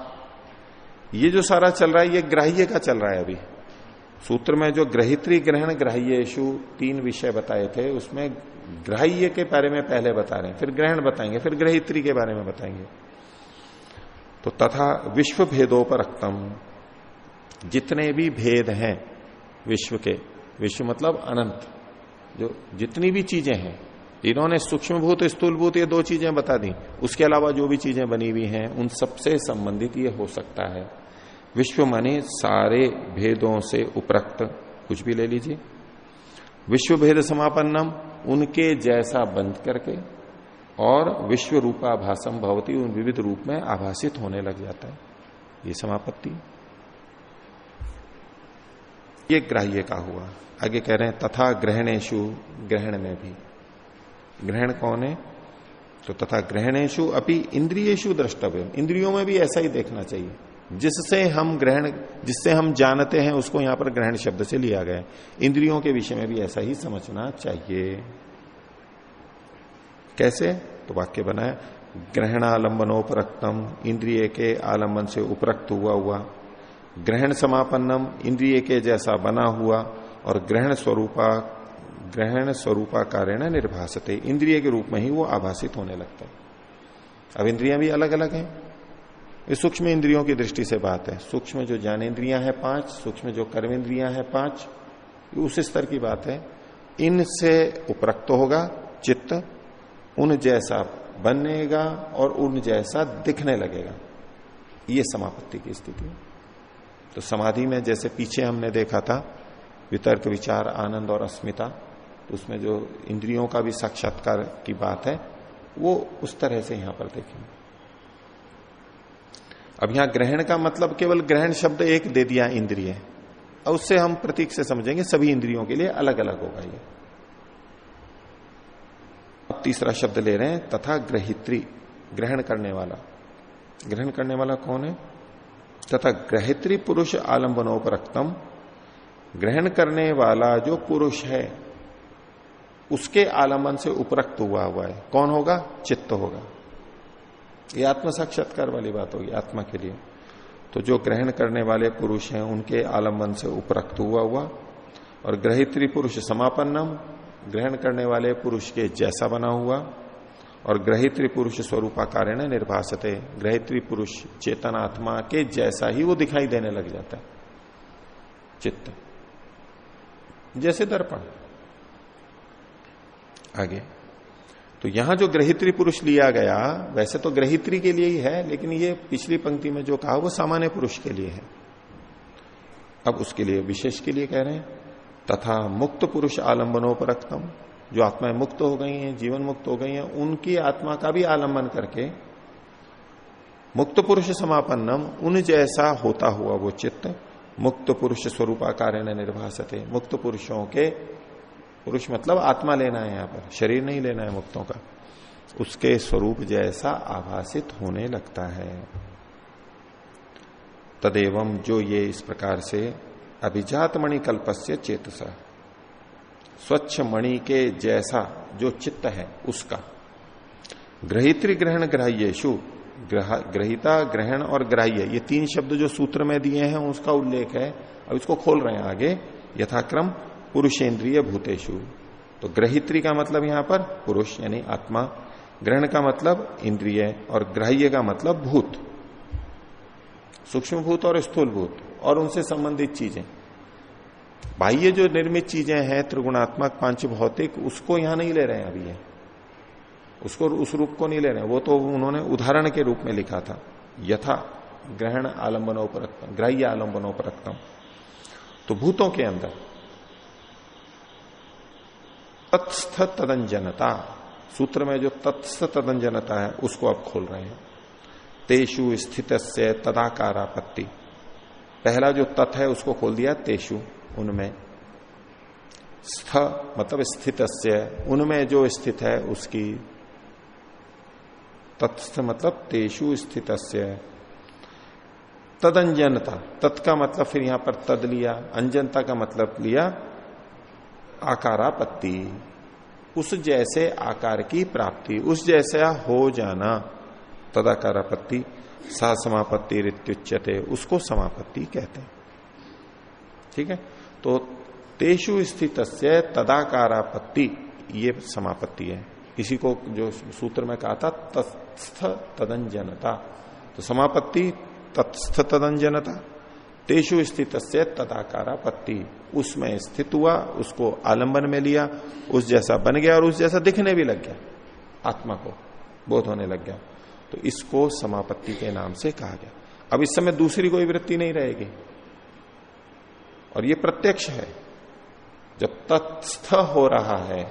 ये जो सारा चल रहा है ये ग्राह्य का चल रहा है। अभी सूत्र में जो ग्रहित्री ग्रहण ग्राह्येषु 3 विषय बताए थे, उसमें ग्राह्य के बारे में पहले बता रहे हैं, फिर ग्रहण बताएंगे, फिर ग्रहित्री के बारे में बताएंगे। तो तथा विश्व भेदोपरक्तम, जितने भी भेद हैं विश्व के, विश्व मतलब अनंत, जो जितनी भी चीजें हैं, इन्होंने सूक्ष्म भूत स्थूल भूत ये 2 चीजें बता दी, उसके अलावा जो भी चीजें बनी हुई हैं उन सबसे संबंधित ये हो सकता है। विश्व माने सारे भेदों से उपरक्त, कुछ भी ले लीजिए। विश्व भेद समापन्नम, उनके जैसा बंद करके, और विश्व रूपाभासम भवति, उन विविध रूप में आभासित होने लग जाता है, ये समापत्ति। ये ग्राह्य का हुआ। आगे कह रहे हैं तथा ग्रहणेशु, ग्रहण में भी। ग्रहण कौन है? तो तथा ग्रहणेशु अपि इंद्रियेशु द्रष्टव्य, इंद्रियों में भी ऐसा ही देखना चाहिए। जिससे हम जानते हैं उसको यहां पर ग्रहण शब्द से लिया गया है। इंद्रियों के विषय में भी ऐसा ही समझना चाहिए। कैसे? तो वाक्य बनाया, ग्रहणालंबनोपरक्तम, इंद्रिय के आलंबन से उपरक्त हुआ, ग्रहण समापन्नम, इंद्रिय के जैसा बना हुआ, और ग्रहण स्वरूपाकारेण निर्भासते, इंद्रिय के रूप में ही वो आभासित होने लगता है। अब इंद्रियां भी अलग अलग हैं, ये सूक्ष्म इंद्रियों की दृष्टि से बात है। सूक्ष्म जो ज्ञानेन्द्रियां हैं 5, सूक्ष्म जो कर्मेंद्रियां हैं 5, उस स्तर की बात है। इनसे उपरक्त होगा चित्त, उन जैसा बनेगा और उन जैसा दिखने लगेगा, ये समापत्ति की स्थिति है। तो समाधि में जैसे पीछे हमने देखा था वितर्क, विचार, आनंद और अस्मिता, तो उसमें जो इंद्रियों का भी साक्षात्कार की बात है वो उस तरह से यहां पर देखेंगे। अब यहां ग्रहण का मतलब केवल ग्रहण शब्द एक दे दिया इंद्रिय, और उससे हम प्रतीक से समझेंगे सभी इंद्रियों के लिए अलग अलग होगा ये। अब तीसरा शब्द ले रहे हैं, तथा ग्रहित्री, ग्रहण करने वाला। ग्रहण करने वाला कौन है? तथा ग्रहित्री पुरुष आलंबनोपरक्तम, ग्रहण करने वाला जो पुरुष है उसके आलंबन से उपरक्त हुआ है। कौन होगा? चित्त होगा। ये आत्म साक्षात्कार वाली बात होगी आत्मा के लिए। तो जो ग्रहण करने वाले पुरुष हैं उनके आलंबन से उपरक्त हुआ और ग्रहित्री पुरुष समापन्नम, ग्रहण करने वाले पुरुष के जैसा बना हुआ, और ग्रहित्री पुरुष स्वरूपाकारेण निर्भासते, ग्रहित्री पुरुष चेतनात्मा के जैसा ही वो दिखाई देने लग जाता है, चित्त जैसे दर्पण। आगे तो यहां जो ग्रहित्री पुरुष लिया गया वैसे तो ग्रहित्री के लिए ही है, लेकिन ये पिछली पंक्ति में जो कहा वो सामान्य पुरुष के लिए है। अब उसके लिए विशेष के लिए कह रहे हैं तथा मुक्त पुरुष आलंबनोपरक्तम, जो आत्माएं मुक्त हो गई हैं, जीवन मुक्त हो गई हैं, उनकी आत्मा का भी आलंबन करके मुक्त पुरुष समापन्नम, उन जैसा होता हुआ वो चित्त मुक्त पुरुष स्वरूपाकारेण निर्भासते, मुक्त पुरुषों के, पुरुष मतलब आत्मा लेना है यहां पर, शरीर नहीं लेना है मुक्तों का, उसके स्वरूप जैसा आभासित होने लगता है। तदेवं, जो ये इस प्रकार से अभिजात मणि कल्पस्य चेतसा, स्वच्छ मणि के जैसा जो चित्त है उसका, ग्रहित्री ग्रहण ग्राह्येषु, ग्रहिता ग्रहण और ग्राह्य, ये तीन शब्द जो सूत्र में दिए हैं उसका उल्लेख है। अब इसको खोल रहे हैं आगे, यथाक्रम पुरुषेंद्रिय भूतेषु। तो ग्रहित्री का मतलब यहां पर पुरुष यानी आत्मा, ग्रहण का मतलब इंद्रिय और ग्राह्य का मतलब भूत, सूक्ष्म भूत और स्थूल भूत और उनसे संबंधित चीजें। बाह्य जो निर्मित चीजें हैं त्रिगुणात्मक पांच भौतिक, उसको यहां नहीं ले रहे हैं अभी, ये उसको उस रूप को नहीं ले रहे हैं, वो तो उन्होंने उदाहरण के रूप में लिखा था। यथा ग्रहण आलंबनोपरक्तम, ग्राह्य आलंबनोपरक्तम, तो भूतों के अंदर तत्स्थ तदंजनता, सूत्र में जो तत्स्थ तदंजनता है उसको आप खोल रहे हैं। तेषु स्थितस्य तदाकारापत्ति, पहला जो तत् है उसको खोल दिया, तेषु उनमें, स्थ मतलब स्थितस्य, उनमें जो स्थित है उसकी, तत्स्थ मतलब तेषु स्थितस्य, तदंजनता, तत् का मतलब फिर यहां पर तद लिया, अंजनता का मतलब लिया आकारापत्ति, उस जैसे आकार की प्राप्ति, उस जैसा हो जाना, तदाकारापत्ति सा समापत्ति रित्युच्यते, उसको समापत्ति कहते हैं। ठीक है, तो तेषु स्थितस्य तदाकारापत्ति ये समापत्ति है। इसी को जो सूत्र में कहा था तत्स्थ तदंजनता, तो समापत्ति तत्स्थ तदंजनता, तेषु स्थितस्य तदाकारापत्ति, उसमें स्थित हुआ, उसको आलंबन में लिया, उस जैसा बन गया और उस जैसा दिखने भी लग गया, आत्मा को बोध होने लग गया, तो इसको समापत्ति के नाम से कहा गया। अब इस समय दूसरी कोई वृत्ति नहीं रहेगी और ये प्रत्यक्ष है। जब तत्स्थ हो रहा है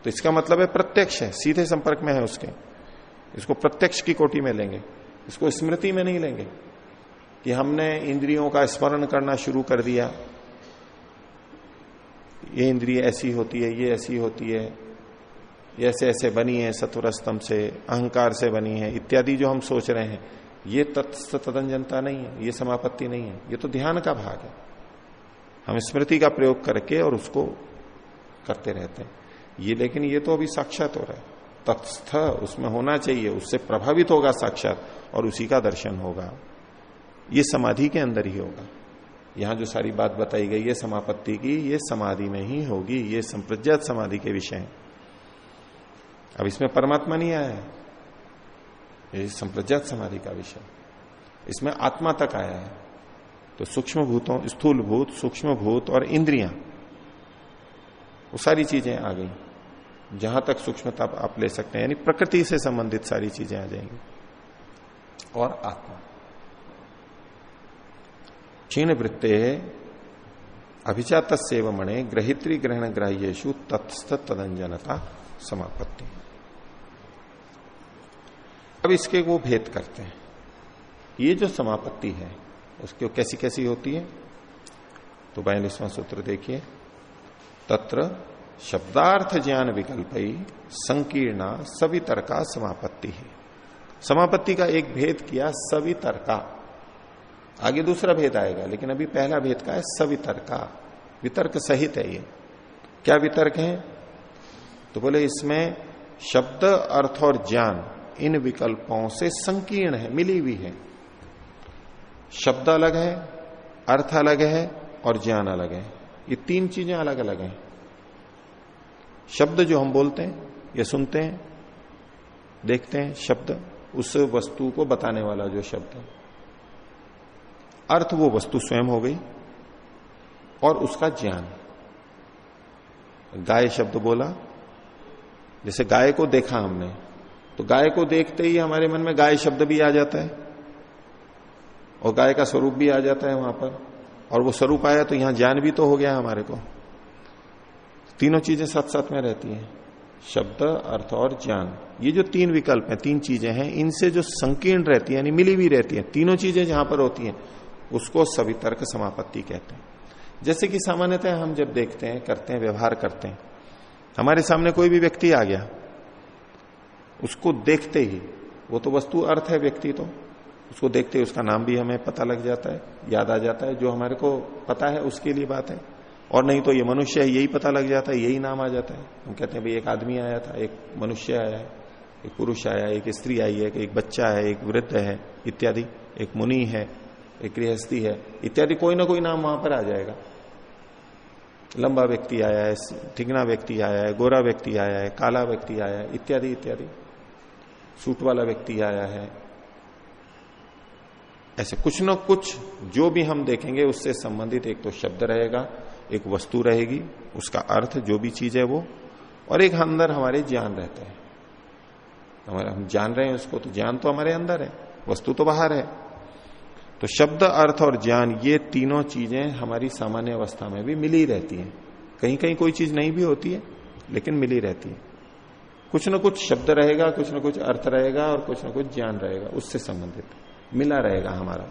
तो इसका मतलब है प्रत्यक्ष है, सीधे संपर्क में है उसके, इसको प्रत्यक्ष की कोटि में लेंगे, इसको स्मृति में नहीं लेंगे कि हमने इंद्रियों का स्मरण करना शुरू कर दिया, ये इंद्रिय ऐसी होती है, ये ऐसी होती है, ये ऐसे ऐसे बनी है, सत्वर स्तंभ से, अहंकार से बनी है इत्यादि जो हम सोच रहे हैं, ये तत्स्थ तदंजनता नहीं है, ये समापत्ति नहीं है, ये तो ध्यान का भाग है। हम स्मृति का प्रयोग करके और उसको करते रहते हैं ये, लेकिन ये तो अभी साक्षात हो रहा है, तत्स्थ उसमें होना चाहिए, उससे प्रभावित होगा साक्षात और उसी का दर्शन होगा, ये समाधि के अंदर ही होगा। यहां जो सारी बात बताई गई है समापत्ति की, ये समाधि में ही होगी, ये संप्रज्ञात समाधि के विषय है। अब इसमें परमात्मा नहीं आया है, ये संप्रज्ञात समाधि का विषय, इसमें आत्मा तक आया है। तो सूक्ष्म भूतों, स्थूल भूत, सूक्ष्म भूत और इंद्रियां, वो सारी चीजें आ गई, जहां तक सूक्ष्मता आप ले सकते हैं, यानी प्रकृति से संबंधित सारी चीजें आ जाएंगी, और आत्मा। क्षीण वृत्ते अभिजात सेवमणे ग्रहित्री ग्रहण ग्राह्येषु तत्स्थ तदंजनता समापत्ति। अब इसके वो भेद करते हैं, ये जो समापत्ति है उसकी कैसी कैसी होती है। तो 42वां सूत्र देखिए, तत्र शब्दार्थ ज्ञान विकल्पई संकीर्णा सवितर्का समापत्ति है। समापत्ति का एक भेद किया सवितर्का, आगे दूसरा भेद आएगा, लेकिन अभी पहला भेद का है सवितर्का, वितर्क सहित है ये। क्या वितर्क है? तो बोले इसमें शब्द अर्थ और ज्ञान इन विकल्पों से संकीर्ण है, मिली हुई है। शब्द अलग है, अर्थ अलग है और ज्ञान अलग है। ये तीन चीजें अलग अलग हैं। शब्द जो हम बोलते हैं या सुनते हैं, देखते हैं, शब्द उस वस्तु को बताने वाला जो शब्द है। अर्थ वो वस्तु स्वयं हो गई और उसका ज्ञान। गाय शब्द बोला, जैसे गाय को देखा हमने, तो गाय को देखते ही हमारे मन में गाय शब्द भी आ जाता है और गाय का स्वरूप भी आ जाता है वहां पर, और वो स्वरूप आया तो यहां ज्ञान भी तो हो गया हमारे को। तीनों चीजें साथ साथ में रहती हैं, शब्द, अर्थ और ज्ञान। ये जो तीन विकल्प हैं, तीन चीजें हैं, इनसे जो संकीर्ण रहती है यानी मिली भी रहती है, तीनों चीजें जहां पर होती हैं उसको सवितर्क समापत्ति कहते हैं। जैसे कि सामान्यतः हम जब देखते हैं, करते हैं, व्यवहार करते हैं, हमारे सामने कोई भी व्यक्ति आ गया, उसको देखते ही, वो तो वस्तु अर्थ है व्यक्ति, तो उसको देखते ही उसका नाम भी हमें पता लग जाता है, याद आ जाता है, जो हमारे को पता है उसके लिए बात है। और नहीं तो ये मनुष्य है, यही पता लग जाता है, यही नाम आ जाता है। हम कहते हैं भाई एक आदमी आया था, एक मनुष्य आया है, एक पुरुष आया, एक स्त्री आई है, एक बच्चा है, एक वृद्ध है इत्यादि, एक मुनि है, एक गृहस्थी है इत्यादि, कोई ना कोई नाम वहां पर आ जाएगा। लंबा व्यक्ति आया है, ठिगना व्यक्ति आया है, गोरा व्यक्ति आया है, काला व्यक्ति आया है इत्यादि इत्यादि, सूट वाला व्यक्ति आया है। ऐसे कुछ न कुछ जो भी हम देखेंगे उससे संबंधित एक तो शब्द रहेगा, एक वस्तु रहेगी, उसका अर्थ जो भी चीज है वो, और एक अंदर हमारे ज्ञान रहते हैं। हम जान रहे हैं उसको, तो ज्ञान तो हमारे अंदर है, वस्तु तो बाहर है। तो शब्द, अर्थ और ज्ञान, ये तीनों चीजें हमारी सामान्य अवस्था में भी मिली रहती हैं। कहीं कहीं कोई चीज नहीं भी होती है लेकिन मिली रहती है। कुछ न कुछ शब्द रहेगा, कुछ न कुछ अर्थ रहेगा और कुछ न कुछ ज्ञान रहेगा, उससे संबंधित मिला रहेगा हमारा।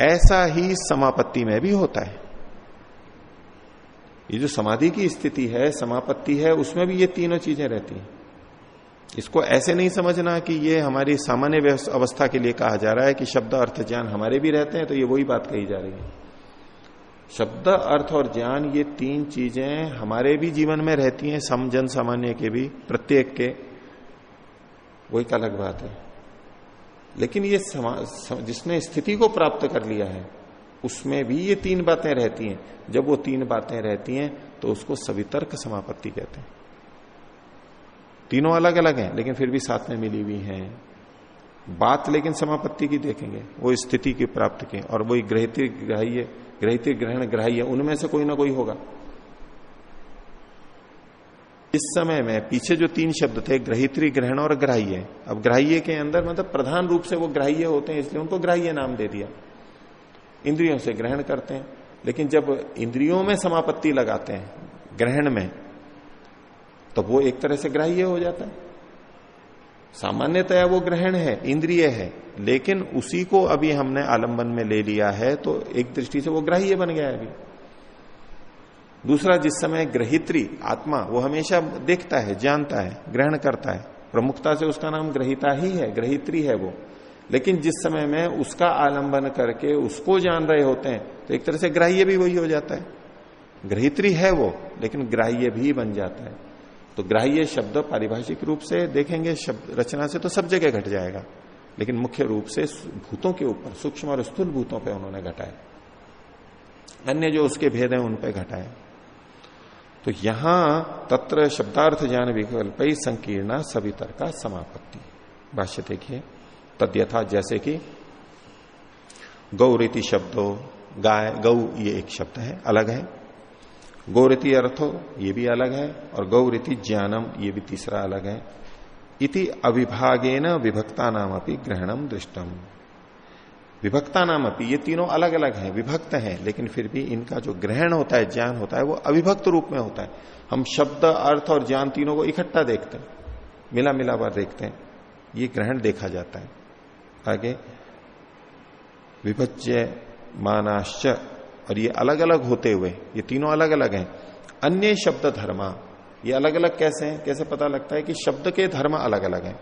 ऐसा ही समापत्ति में भी होता है। ये जो समाधि की स्थिति है, समापत्ति है, उसमें भी ये तीनों चीजें रहती हैं। इसको ऐसे नहीं समझना कि ये हमारी सामान्य अवस्था के लिए कहा जा रहा है कि शब्द, अर्थ, ज्ञान हमारे भी रहते हैं, तो ये वही बात कही जा रही है। शब्द, अर्थ और ज्ञान, ये तीन चीजें हमारे भी जीवन में रहती हैं, जन सामान्य के भी, प्रत्येक के, वही एक अलग बात है। लेकिन ये जिसने स्थिति को प्राप्त कर लिया है उसमें भी ये तीन बातें रहती हैं। जब वो तीन बातें रहती हैं तो उसको सवितर्क समापत्ति कहते हैं। तीनों अलग अलग हैं लेकिन फिर भी साथ में मिली हुई हैं। बात लेकिन समापत्ति की देखेंगे, वो स्थिति की प्राप्त की, और वही ग्रहित्री ग्राह्य, ग्रहित्री ग्रहण ग्राह्य, उनमें से कोई ना कोई होगा। इस समय में पीछे जो तीन शब्द थे, ग्रहित्री, ग्रहण और ग्राह्य, अब ग्राह्य के अंदर मतलब प्रधान रूप से वो ग्राह्य होते हैं, इसलिए उनको ग्राह्य नाम दे दिया। इंद्रियों से ग्रहण करते हैं, लेकिन जब इंद्रियों में समापत्ति लगाते हैं ग्रहण में, तो वो एक तरह से ग्राह्य हो जाता है। सामान्यतया वो ग्रहण है, इंद्रिय है, लेकिन उसी को अभी हमने आलंबन में ले लिया है तो एक दृष्टि से वो ग्राह्य बन गया है अभी। दूसरा, जिस समय ग्रहित्री आत्मा, वो हमेशा देखता है, जानता है, ग्रहण करता है, प्रमुखता से उसका नाम ग्रहिता ही है, ग्रहित्री है वो। लेकिन जिस समय में उसका आलंबन करके उसको जान रहे होते हैं तो एक तरह से ग्राह्य भी वही हो जाता है। ग्रहित्री है वो लेकिन ग्राह्य भी बन जाता है। तो ग्राह्य शब्द पारिभाषिक रूप से देखेंगे, शब्द रचना से तो सब जगह घट जाएगा, लेकिन मुख्य रूप से भूतों के ऊपर, सूक्ष्म और स्थूल भूतों पे उन्होंने घटाया, अन्य जो उसके भेद हैं उन पे घटाया। तो यहां तत्र शब्दार्थ ज्ञान विकल्प संकीर्णा सवितर्का समापत्ति। भाष्य देखिए, तद्यथा, जैसे कि गौरीति शब्दो, गाय, गौ ये एक शब्द है, अलग है। गौरीति अर्थो ये भी अलग है, और गौरीति ज्ञानम ये भी तीसरा अलग है। इति अविभागेन विभक्ता नाम अपनी ग्रहणम दृष्टम। विभक्ता नाम अपनी, ये तीनों अलग अलग हैं, विभक्त हैं, लेकिन फिर भी इनका जो ग्रहण होता है, ज्ञान होता है, वो अविभक्त रूप में होता है। हम शब्द, अर्थ और ज्ञान तीनों को इकट्ठा देखते हैं, मिला मिलावर देखते हैं, ये ग्रहण देखा जाता है। आगे विभज्य मानाश्च, और ये अलग अलग होते हुए, ये तीनों अलग अलग हैं। अन्य शब्द धर्मा, ये अलग अलग कैसे हैं, कैसे पता लगता है कि शब्द के धर्म अलग अलग हैं।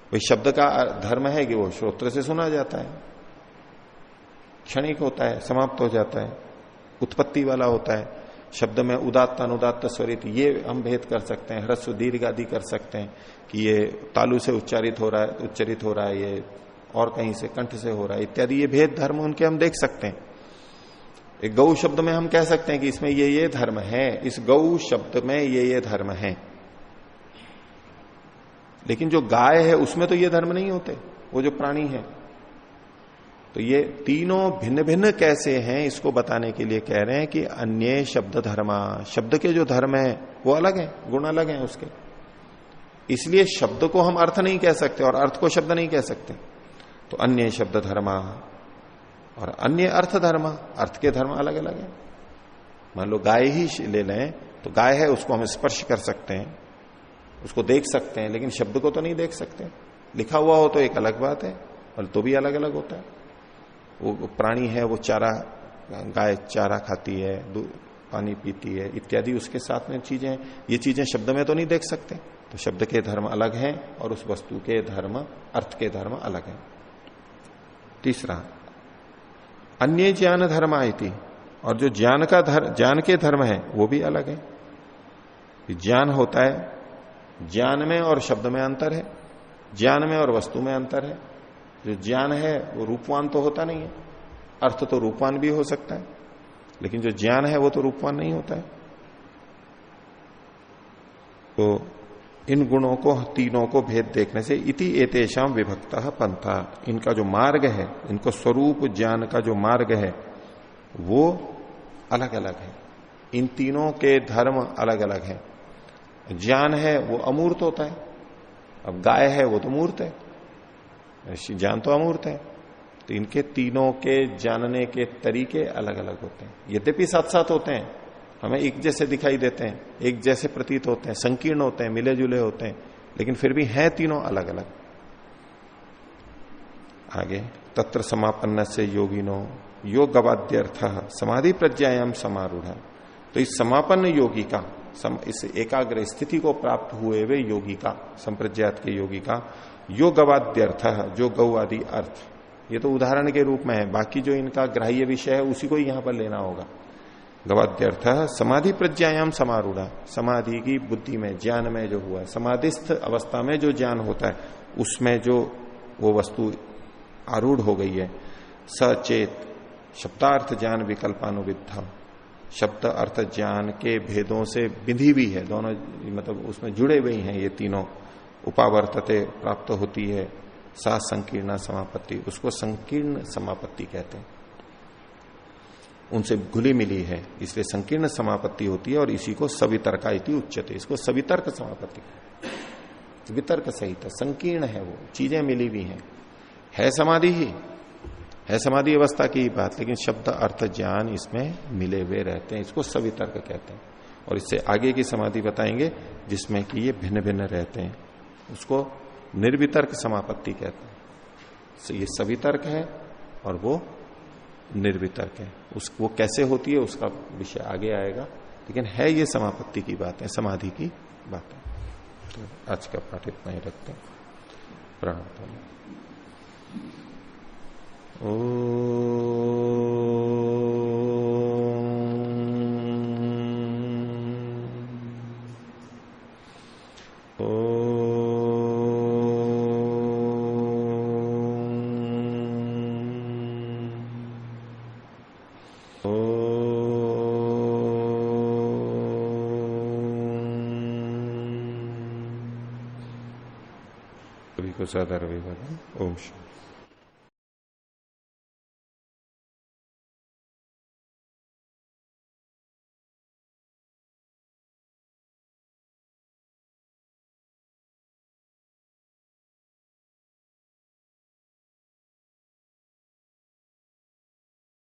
वही शब्द का धर्म है कि वो श्रोत्र से सुना जाता है, क्षणिक होता है, समाप्त हो जाता है, उत्पत्ति वाला होता है। शब्द में उदात्त, अनुदात्त, स्वरित, ये हम भेद कर सकते हैं, ह्रस्व, दीर्घ आदि कर सकते हैं कि ये तालु से उच्चारित हो रहा है, ये और कहीं से कंठ से हो रहा है इत्यादि, ये भेद धर्म उनके हम देख सकते हैं। एक गौ शब्द में हम कह सकते हैं कि इसमें ये धर्म है, इस गौ शब्द में ये धर्म है। लेकिन जो गाय है उसमें तो ये धर्म नहीं होते, वो जो प्राणी है। तो ये तीनों भिन्न भिन्न कैसे हैं इसको बताने के लिए कह रहे हैं कि अन्य शब्द धर्मा, शब्द के जो धर्म है वो अलग है, गुण अलग हैं उसके। इसलिए शब्द को हम अर्थ नहीं कह सकते और अर्थ को शब्द नहीं कह सकते। तो अन्य शब्द धर्मा और अन्य अर्थ धर्म, अर्थ के धर्म अलग अलग है। मान लो गाय ही ले लें तो गाय है, उसको हम स्पर्श कर सकते हैं, उसको देख सकते हैं, लेकिन शब्द को तो नहीं देख सकते। लिखा हुआ हो तो एक अलग बात है, और तो भी अलग अलग होता है। वो प्राणी है, वो चारा, गाय चारा खाती है, दूध पानी पीती है इत्यादि, उसके साथ में चीजें, ये चीजें शब्द में तो नहीं देख सकते। तो शब्द के धर्म अलग हैं और उस वस्तु के धर्म, अर्थ के धर्म अलग हैं। तीसरा, अन्य ज्ञान धर्म आयति, और जो ज्ञान का ज्ञान के धर्म है वो भी अलग है। ज्ञान होता है, ज्ञान में और शब्द में अंतर है, ज्ञान में और वस्तु में अंतर है। जो ज्ञान है वो रूपवान तो होता नहीं है, अर्थ तो रूपवान भी हो सकता है, लेकिन जो ज्ञान है वो तो रूपवान नहीं होता है। तो इन गुणों को, तीनों को भेद देखने से इति एतेषाम विभक्तः पंथा, इनका जो मार्ग है, इनको स्वरूप ज्ञान का जो मार्ग है वो अलग अलग है। इन तीनों के धर्म अलग अलग हैं। ज्ञान है वो अमूर्त होता है, अब गाय है वो तो मूर्त है, ज्ञान तो अमूर्त है। तो इनके तीनों के जानने के तरीके अलग अलग होते हैं। यद्यपि साथ साथ होते हैं, हमें एक जैसे दिखाई देते हैं, एक जैसे प्रतीत होते हैं, संकीर्ण होते हैं, मिले जुले होते हैं, लेकिन फिर भी हैं तीनों अलग अलग। आगे, तत्र समापन्न से योगिनो योग अवाद्यर्थ समाधि प्रज्ञायाम समारूढ़। तो इस समापन्न योगी का, इस एकाग्र स्थिति को प्राप्त हुए वे योगी का, संप्रज्ञात के योगी का योग अवाद्यर्थ, जो गौ आदि अर्थ, ये तो उदाहरण के रूप में है, बाकी जो इनका ग्राह्य विषय है उसी को ही यहां पर लेना होगा। गवाद्यर्थ समाधि प्रज्ञायाम समारूढ़, समाधि की बुद्धि में, ज्ञान में जो हुआ है, समाधिस्थ अवस्था में जो ज्ञान होता है उसमें जो वो वस्तु आरूढ़ हो गई है। सचेत शब्दार्थ ज्ञान विकल्पानुविद्ध, शब्द अर्थ ज्ञान के भेदों से विधि भी है, दोनों मतलब उसमें जुड़े हुए हैं ये तीनों। उपावर्तते प्राप्त होती है, सा संकीर्ण समापत्ति, उसको संकीर्ण समापत्ति कहते हैं, उनसे घुली मिली है इसलिए संकीर्ण समापत्ति होती है। और इसी को सवितर्का इति उच्यते, इसको सवितर्क समापत्ति, वितर्क सहित है, संकीर्ण है, वो चीजें मिली हुई हैं, है समाधि ही है, समाधि अवस्था की बात, लेकिन शब्द अर्थ ज्ञान इसमें मिले हुए रहते हैं, इसको सवितर्क कहते हैं। और इससे आगे की समाधि बताएंगे जिसमें कि ये भिन्न भिन्न रहते हैं, उसको निर्वितर्क समापत्ति कहते हैं। तो ये सवितर्क है और वो निर्वितर्क है। वो कैसे होती है उसका विषय आगे आएगा, लेकिन है ये समापत्ति की बात है, समाधि की बात है। तो आज का पाठ इतना ही रखते हैं। प्रणव सदा रविवार। ओम शांति।